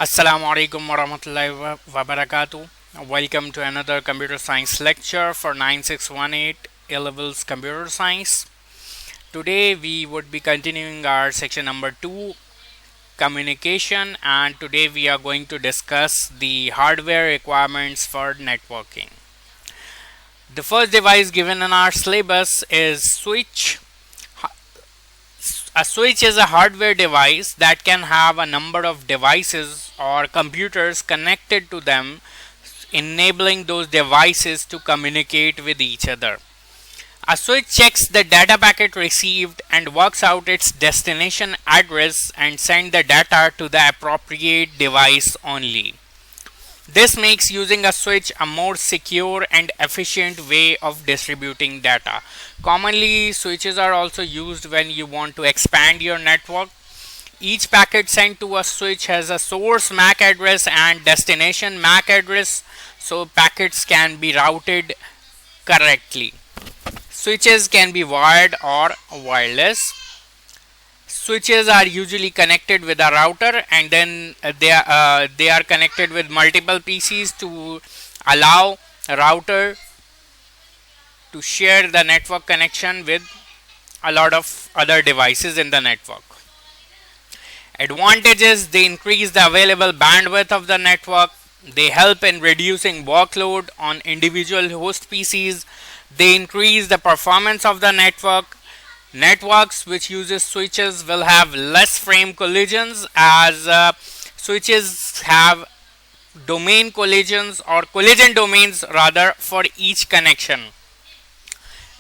Assalamu alaikum warahmatullahi wabarakatuh. Welcome to another computer science lecture for 9618 A levels computer science. Today we would be continuing our section number 2, communication, and today we are going to discuss the hardware requirements for networking. The first device given in our syllabus is switch. A switch is a hardware device that can have a number of devices or computers connected to them, enabling those devices to communicate with each other. A switch checks the data packet received and works out its destination address and sends the data to the appropriate device only. This makes using a switch a more secure and efficient way of distributing data. Commonly, switches are also used when you want to expand your network. Each packet sent to a switch has a source MAC address and destination MAC address, so packets can be routed correctly. Switches can be wired or wireless. Switches are usually connected with a router, and then they are connected with multiple PCs to allow a router to share the network connection with a lot of other devices in the network. Advantages: they increase the available bandwidth of the network. They help in reducing workload on individual host PCs. They increase the performance of the network. Networks which uses switches will have less frame collisions, as switches have domain collisions or collision domains rather for each connection.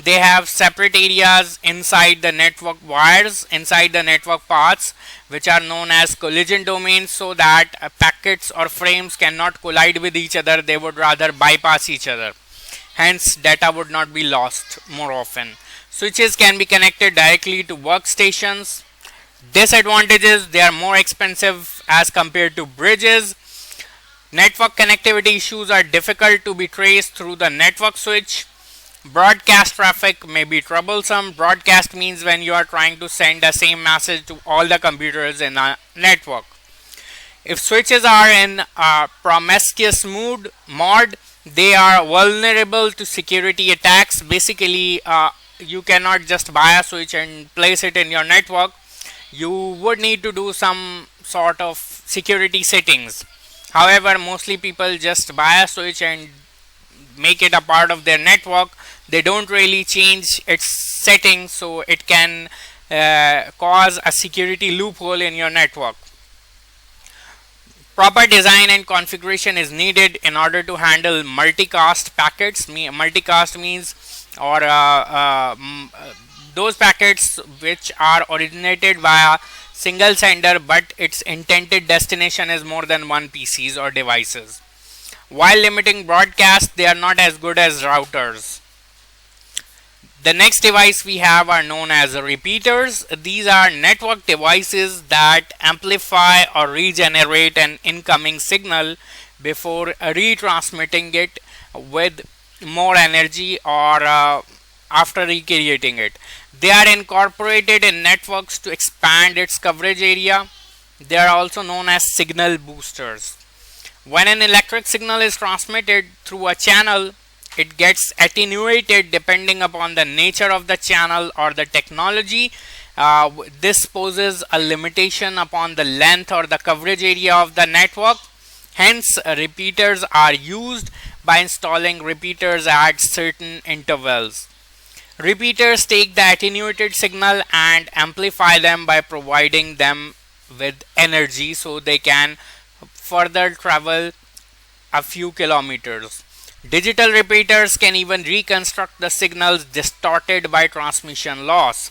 They have separate areas inside the network wires, inside the network paths, which are known as collision domains, so that packets or frames cannot collide with each other. They would rather bypass each other. Hence, data would not be lost more often. Switches can be connected directly to workstations. Disadvantages: they are more expensive as compared to bridges. Network connectivity issues are difficult to be traced through the network switch. Broadcast traffic may be troublesome. Broadcast means when you are trying to send the same message to all the computers in a network. If switches are in a promiscuous mode, they are vulnerable to security attacks. Basically, you cannot just buy a switch and place it in your network. You would need to do some sort of security settings. However, mostly people just buy a switch and make it a part of their network. They don't really change its settings, so it can cause a security loophole in your network. Proper design and configuration is needed in order to handle multicast packets. Multicast means those packets which are originated by a single sender, but its intended destination is more than one PCs or devices. While limiting broadcast, they are not as good as routers. The next device we have are known as repeaters. These are network devices that amplify or regenerate an incoming signal before retransmitting it with more energy or after recreating it. They are incorporated in networks to expand its coverage area. They are also known as signal boosters. When an electric signal is transmitted through a channel, it gets attenuated depending upon the nature of the channel or the technology. This poses a limitation upon the length or the coverage area of the network. Hence, repeaters are used by installing repeaters at certain intervals. Repeaters take the attenuated signal and amplify them by providing them with energy so they can further travel a few kilometers. Digital repeaters can even reconstruct the signals distorted by transmission loss.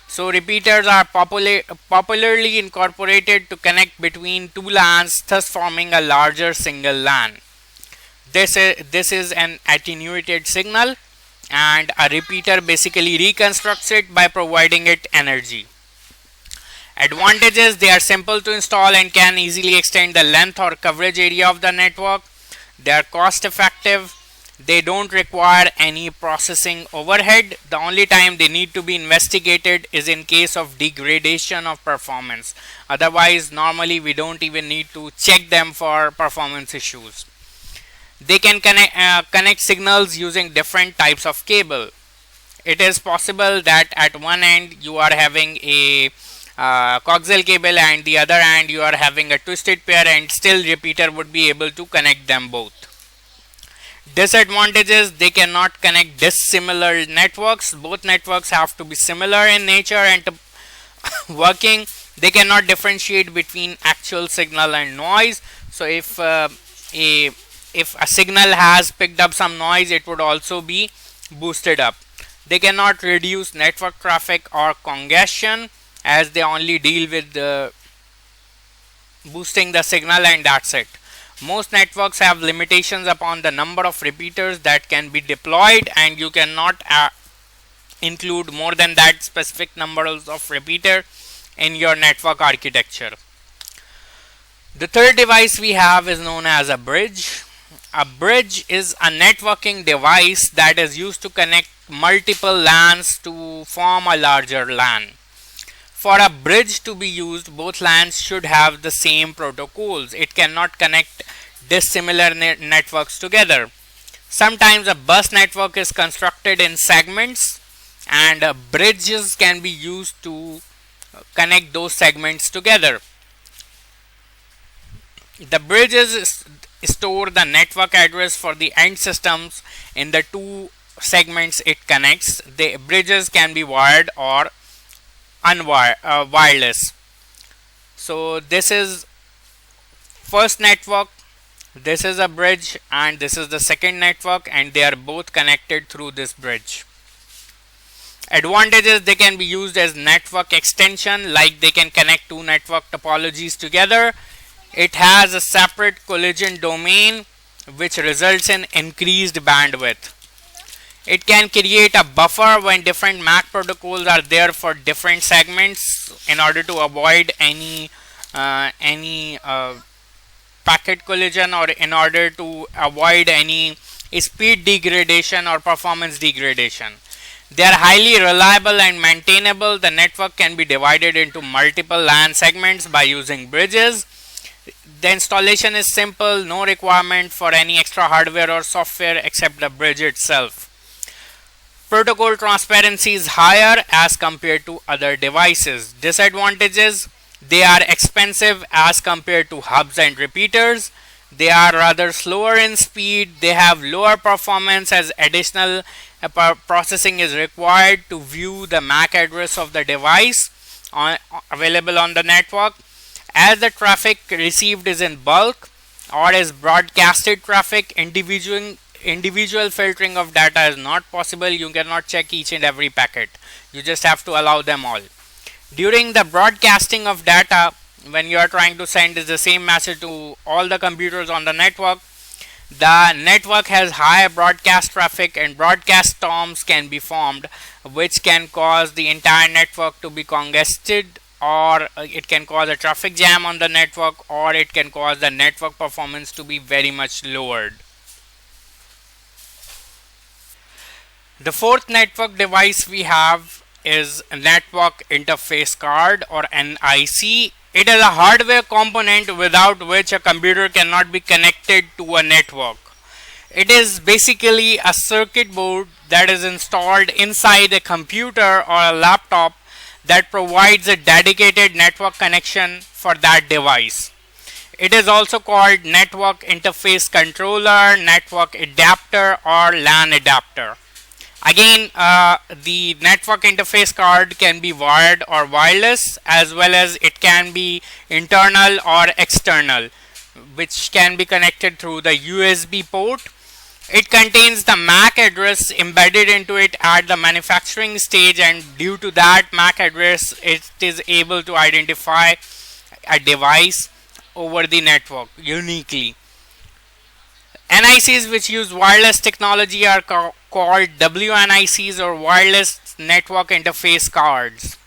So repeaters are popularly incorporated to connect between two LANs, thus forming a larger single LAN. This is an attenuated signal, and a repeater basically reconstructs it by providing it energy. Advantages: they are simple to install and can easily extend the length or coverage area of the network. They are cost effective. They don't require any processing overhead. The only time they need to be investigated is in case of degradation of performance. Otherwise, normally we don't even need to check them for performance issues. They can connect signals using different types of cable. It is possible that at one end you are having a coaxial cable and the other end you are having a twisted pair, and still repeater would be able to connect them both. Disadvantages: they cannot connect dissimilar networks. Both networks have to be similar in nature and to working. They cannot differentiate between actual signal and noise. So if a signal has picked up some noise, it would also be boosted up. They cannot reduce network traffic or congestion, as they only deal with boosting the signal, and that's it. Most networks have limitations upon the number of repeaters that can be deployed, and you cannot include more than that specific numbers of repeater in your network architecture. The third device we have is known as a bridge. A bridge is a networking device that is used to connect multiple LANs to form a larger LAN. For a bridge to be used, both LANs should have the same protocols. It cannot connect dissimilar networks together. Sometimes a bus network is constructed in segments, and bridges can be used to connect those segments together. The bridges store the network address for the end systems in the two segments it connects. The bridges can be wired or wireless. So this is first network, this is a bridge, and this is the second network, and they are both connected through this bridge. Advantages: they can be used as network extension, like they can connect two network topologies together. It has a separate collision domain, which results in increased bandwidth. It can create a buffer when different MAC protocols are there for different segments, in order to avoid any packet collision, or in order to avoid any speed degradation or performance degradation. They are highly reliable and maintainable. The network can be divided into multiple LAN segments by using bridges. The installation is simple, no requirement for any extra hardware or software except the bridge itself. Protocol transparency is higher as compared to other devices. Disadvantages: they are expensive as compared to hubs and repeaters. They are rather slower in speed. They have lower performance, as additional processing is required to view the MAC address of the device available on the network. As the traffic received is in bulk or is broadcasted traffic, individual filtering of data is not possible. You cannot check each and every packet. You just have to allow them all. During the broadcasting of data, when you are trying to send the same message to all the computers on the network has high broadcast traffic, and broadcast storms can be formed, which can cause the entire network to be congested, or it can cause a traffic jam on the network, or it can cause the network performance to be very much lowered. The fourth network device we have is a network interface card, or NIC. It is a hardware component without which a computer cannot be connected to a network. It is basically a circuit board that is installed inside a computer or a laptop that provides a dedicated network connection for that device. It is also called network interface controller, network adapter, or LAN adapter. Again, the network interface card can be wired or wireless, as well as it can be internal or external, which can be connected through the USB port. It contains the MAC address embedded into it at the manufacturing stage, and due to that MAC address, it is able to identify a device over the network uniquely. NICs which use wireless technology are called WNICs, or wireless network interface cards.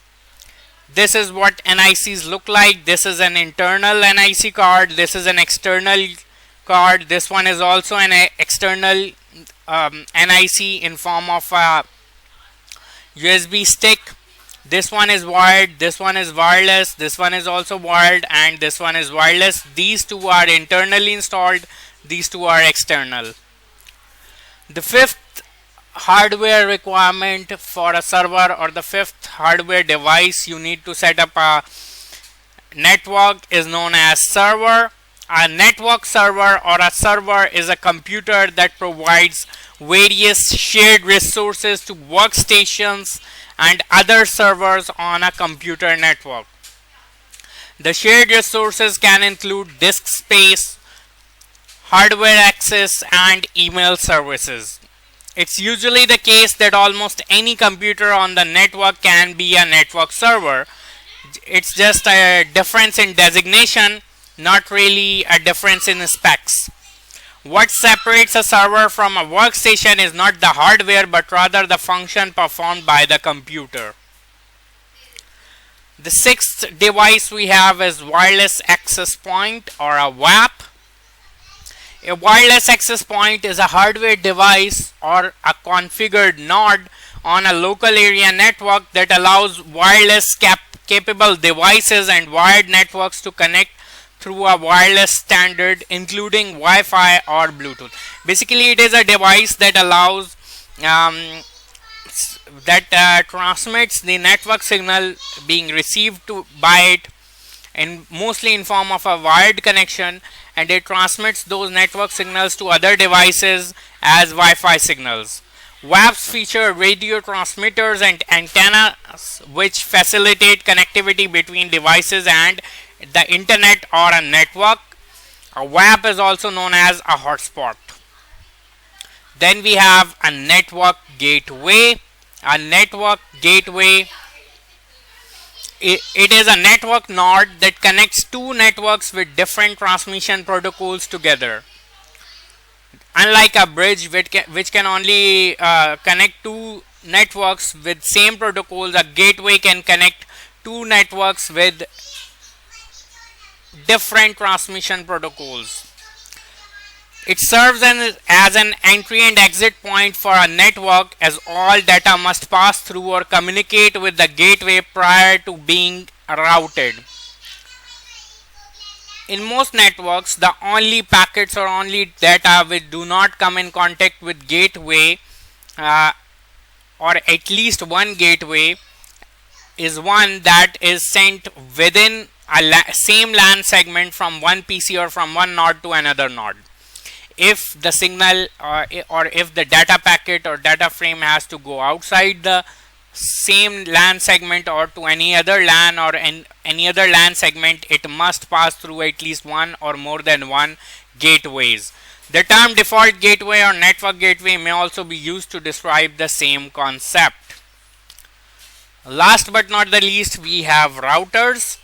This is what NICs look like. This is an internal NIC card. This is an external card. This one is also an external NIC in form of a USB stick. This one is wired, this one is wireless, this one is also wired, and this one is wireless. These two are internally installed, these two are external. The fifth hardware requirement for a server, or the fifth hardware device you need to set up a network, is known as server. A network server or a server is a computer that provides various shared resources to workstations and other servers on a computer network. The shared resources can include disk space, hardware access, and email services. It's usually the case that almost any computer on the network can be a network server. It's just a difference in designation, not really a difference in specs. What separates a server from a workstation is not the hardware, but rather the function performed by the computer. The sixth device we have is wireless access point, or a WAP. A wireless access point is a hardware device or a configured node on a local area network that allows wireless capable devices and wired networks to connect through a wireless standard, including Wi-Fi or Bluetooth. Basically, it is a device that allows transmits the network signal being received by it, and mostly in form of a wired connection, and it transmits those network signals to other devices as Wi-Fi signals. WAPs feature radio transmitters and antennas which facilitate connectivity between devices and the internet or a network. A WAP is also known as a hotspot. Then we have a network gateway. A network gateway, it is a network node that connects two networks with different transmission protocols together. Unlike a bridge which can only connect two networks with same protocols, a gateway can connect two networks with different transmission protocols. It serves as an entry and exit point for a network, as all data must pass through or communicate with the gateway prior to being routed. In most networks, the only packets or only data which do not come in contact with gateway, or at least one gateway, is one that is sent within a same LAN segment from one PC or from one node to another node. If the signal or if the data packet or data frame has to go outside the same LAN segment or to any other LAN or any other LAN segment, it must pass through at least one or more than one gateways. The term default gateway or network gateway may also be used to describe the same concept. Last but not the least, we have routers.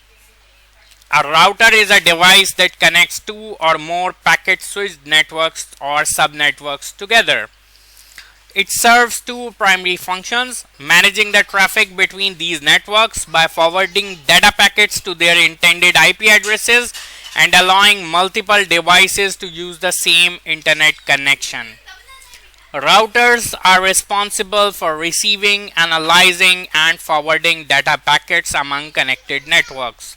A router is a device that connects two or more packet switched networks or subnetworks together. It serves two primary functions: managing the traffic between these networks by forwarding data packets to their intended IP addresses and allowing multiple devices to use the same internet connection. Routers are responsible for receiving, analyzing, and forwarding data packets among connected networks.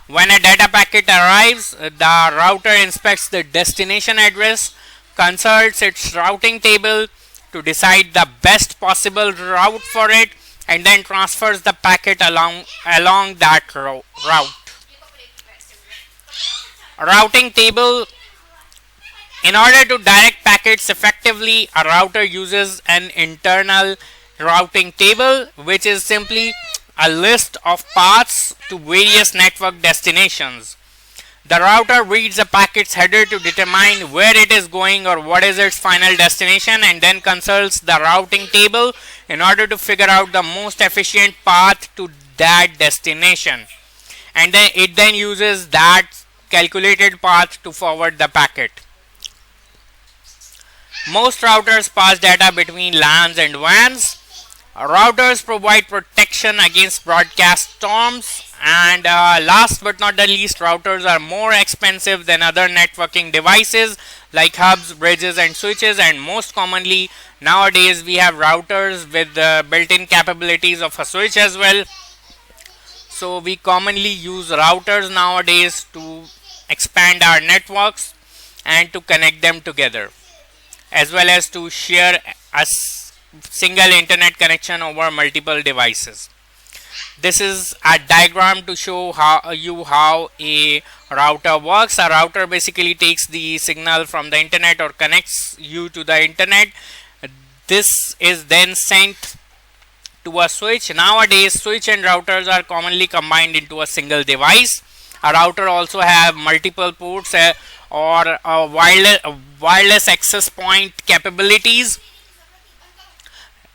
When a data packet arrives, the router inspects the destination address, consults its routing table to decide the best possible route for it, and then transfers the packet along that route. Routing table. In order to direct packets effectively, a router uses an internal routing table, which is simply a list of paths to various network destinations. The router reads a packet's header to determine where it is going or what is its final destination, and then consults the routing table in order to figure out the most efficient path to that destination. And then it uses that calculated path to forward the packet. Most routers pass data between LANs and WANs. Routers provide protection against broadcast storms And last but not the least, routers are more expensive than other networking devices like hubs, bridges, and switches. And most commonly nowadays we have routers with the built-in capabilities of a switch as well. So we commonly use routers nowadays to expand our networks and to connect them together, as well as to share a single internet connection over multiple devices. This is a diagram to show how a router works. A router basically takes the signal from the internet or connects you to the internet. This is then sent to a switch. Nowadays switch and routers are commonly combined into a single device. A router also have multiple ports or wireless access point capabilities.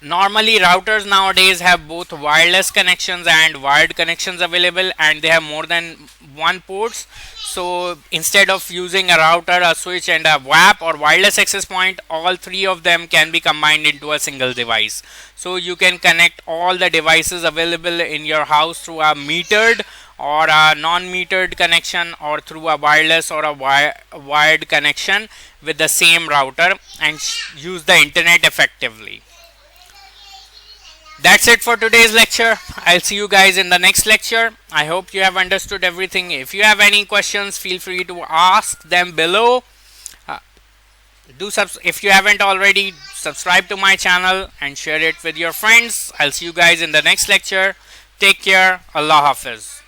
Normally routers nowadays have both wireless connections and wired connections available, and they have more than one ports. So instead of using a router, a switch, and a WAP or wireless access point, all three of them can be combined into a single device. So you can connect all the devices available in your house through a metered or a non-metered connection, or through a wireless or a wired connection with the same router, and use the internet effectively. That's it for today's lecture. I'll see you guys in the next lecture. I hope you have understood everything. If you have any questions, feel free to ask them below. If you haven't already, subscribe to my channel and share it with your friends. I'll see you guys in the next lecture. Take care. Allah Hafiz.